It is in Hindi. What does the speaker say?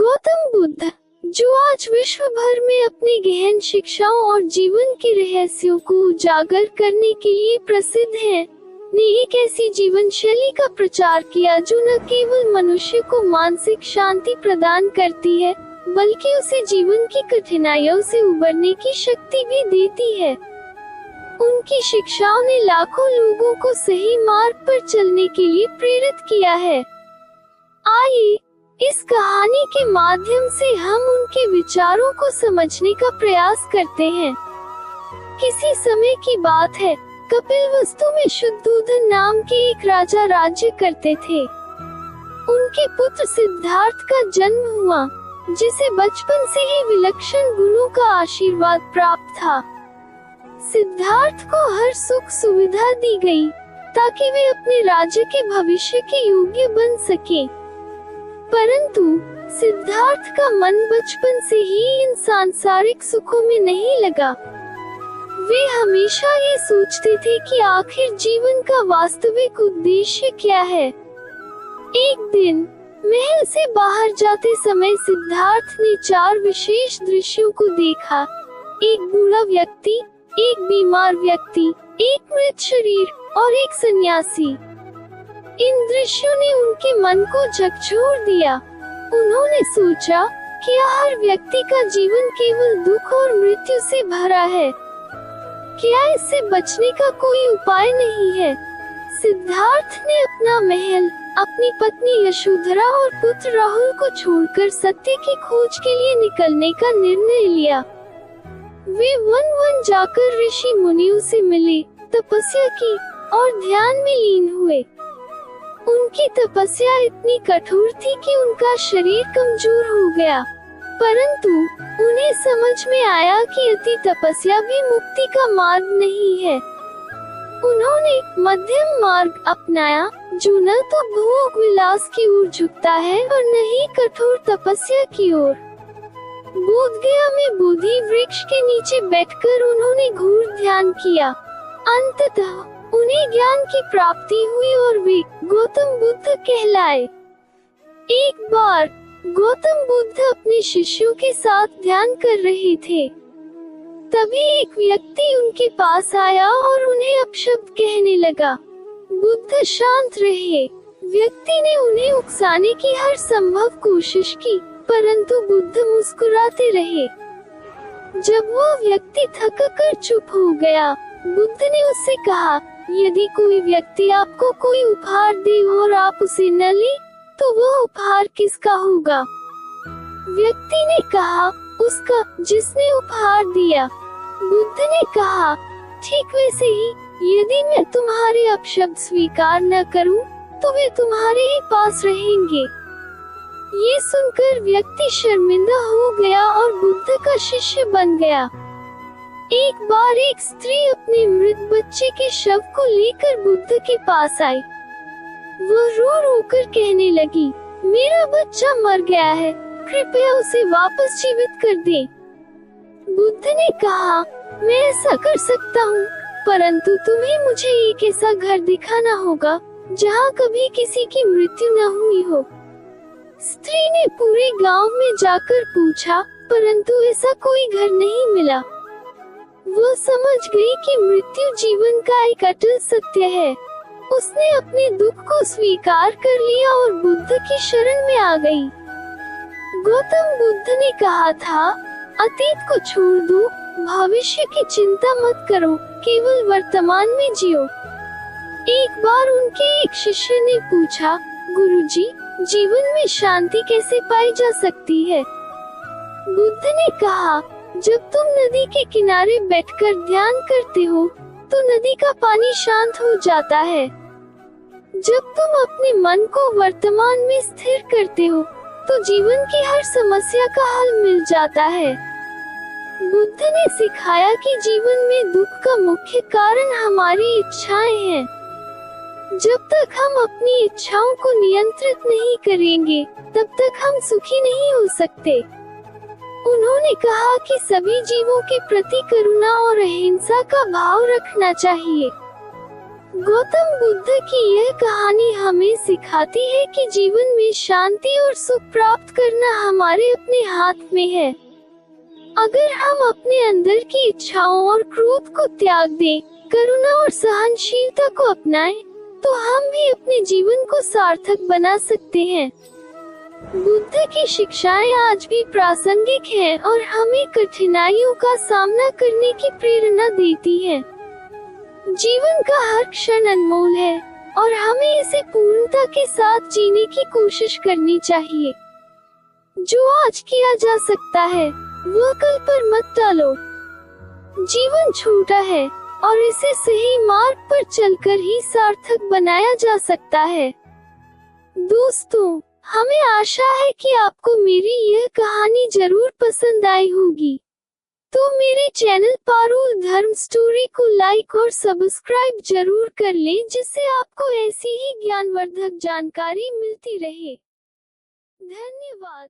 गौतम बुद्ध, जो आज विश्व भर में अपनी गहन शिक्षाओं और जीवन के रहस्यों को उजागर करने के लिए प्रसिद्ध हैं, ने एक ऐसी जीवन शैली का प्रचार किया जो न केवल मनुष्य को मानसिक शांति प्रदान करती है, बल्कि उसे जीवन की कठिनाइयों से उबरने की शक्ति भी देती है। उनकी शिक्षाओं ने लाखों लोगों को सही मार्ग पर चलने के लिए प्रेरित किया है। आइए इस कहानी के माध्यम से हम उनके विचारों को समझने का प्रयास करते हैं। किसी समय की बात है, कपिलवस्तु में शुद्धोधन नाम के एक राजा राज्य करते थे। उनके पुत्र सिद्धार्थ का जन्म हुआ, जिसे बचपन से ही विलक्षण गुणों का आशीर्वाद प्राप्त था। सिद्धार्थ को हर सुख सुविधा दी गई, ताकि वे अपने राज्य के भविष्य के योग्य बन सके। परंतु सिद्धार्थ का मन बचपन से ही इन सांसारिक सुखों में नहीं लगा। वे हमेशा ये सोचते थे कि आखिर जीवन का वास्तविक उद्देश्य क्या है। एक दिन महल से बाहर जाते समय सिद्धार्थ ने 4 विशेष दृश्यों को देखा। एक बूढ़ा व्यक्ति, एक बीमार व्यक्ति, एक मृत शरीर और एक सन्यासी। इन दृश्यों ने उनके मन को झकझोर दिया। उन्होंने सोचा कि हर व्यक्ति का जीवन केवल दुख और मृत्यु से भरा है। क्या इससे बचने का कोई उपाय नहीं है? सिद्धार्थ ने अपना महल, अपनी पत्नी यशोधरा और पुत्र राहुल को छोड़कर सत्य की खोज के लिए निकलने का निर्णय लिया। वे वन जाकर ऋषि मुनियों से मिले, तपस्या की और ध्यान में लीन हुए। उनकी तपस्या इतनी कठोर थी कि उनका शरीर कमजोर हो गया, परंतु उन्हें समझ में आया कि अति तपस्या भी मुक्ति का मार्ग नहीं है। उन्होंने मध्यम मार्ग अपनाया, जो न तो भोग विलास की ओर झुकता है और न ही कठोर तपस्या की ओर। बोधगया में बोधि वृक्ष के नीचे बैठकर उन्होंने घोर ध्यान किया। अंततः उन्हें ज्ञान की प्राप्ति हुई और वे गौतम बुद्ध कहलाए। एक बार गौतम बुद्ध अपने शिष्यों के साथ ध्यान कर रहे थे। तभी एक व्यक्ति उनके पास आया और उन्हें अपशब्द कहने लगा। बुद्ध शांत रहे। व्यक्ति ने उन्हें उकसाने की हर संभव कोशिश की, परंतु बुद्ध मुस्कुराते रहे। जब वो व्यक्ति थक कर चुप हो गया, बुद्ध ने उससे कहा, यदि कोई व्यक्ति आपको कोई उपहार दे और आप उसे न ले, तो वह उपहार किसका होगा? व्यक्ति ने कहा, उसका, जिसने उपहार दिया। बुद्ध ने कहा, ठीक वैसे ही, यदि मैं तुम्हारे अपशब्द स्वीकार न करूं, तो वे तुम्हारे ही पास रहेंगे। ये सुनकर व्यक्ति शर्मिंदा हो गया और बुद्ध का शिष्य बन गया। एक बार एक स्त्री अपने मृत बच्चे के शव को लेकर बुद्ध के पास आई। वो रो रो कर कहने लगी, मेरा बच्चा मर गया है, कृपया उसे वापस जीवित कर दे। बुद्ध ने कहा, मैं ऐसा कर सकता हूँ, परंतु तुम्हें मुझे एक ऐसा घर दिखाना होगा जहाँ कभी किसी की मृत्यु न हुई हो। स्त्री ने पूरे गांव में जाकर पूछा, परंतु ऐसा कोई घर नहीं मिला। वो समझ गई कि मृत्यु जीवन का एक अटल सत्य है। उसने अपने दुख को स्वीकार कर लिया और बुद्ध की शरण में आ गई। गौतम बुद्ध ने कहा था, अतीत को छोड़ दो, भविष्य की चिंता मत करो, केवल वर्तमान में जियो। एक बार उनके एक शिष्य ने पूछा, गुरुजी, जीवन में शांति कैसे पाई जा सकती है? बुद्ध ने कहा, जब तुम नदी के किनारे बैठकर ध्यान करते हो, तो नदी का पानी शांत हो जाता है। जब तुम अपने मन को वर्तमान में स्थिर करते हो, तो जीवन की हर समस्या का हल मिल जाता है। बुद्ध ने सिखाया कि जीवन में दुख का मुख्य कारण हमारी इच्छाएं हैं। जब तक हम अपनी इच्छाओं को नियंत्रित नहीं करेंगे, तब तक हम सुखी नहीं हो सकते। उन्होंने कहा कि सभी जीवों के प्रति करुणा और अहिंसा का भाव रखना चाहिए। गौतम बुद्ध की यह कहानी हमें सिखाती है कि जीवन में शांति और सुख प्राप्त करना हमारे अपने हाथ में है। अगर हम अपने अंदर की इच्छाओं और क्रोध को त्याग दें, करुणा और सहनशीलता को अपनाएं, तो हम भी अपने जीवन को सार्थक बना सकते हैं। बुद्ध की शिक्षाएं आज भी प्रासंगिक हैं और हमें कठिनाइयों का सामना करने की प्रेरणा देती हैं। जीवन का हर क्षण अनमोल है और हमें इसे पूर्णता के साथ जीने की कोशिश करनी चाहिए। जो आज किया जा सकता है वह कल पर मत टालो। जीवन छोटा है और इसे सही मार्ग पर चलकर ही सार्थक बनाया जा सकता है। दोस्तों, हमें आशा है कि आपको मेरी यह कहानी जरूर पसंद आई होगी। तो मेरे चैनल पारुल धर्म स्टोरी को लाइक और सब्सक्राइब जरूर कर लें, जिससे आपको ऐसी ही ज्ञानवर्धक जानकारी मिलती रहे। धन्यवाद।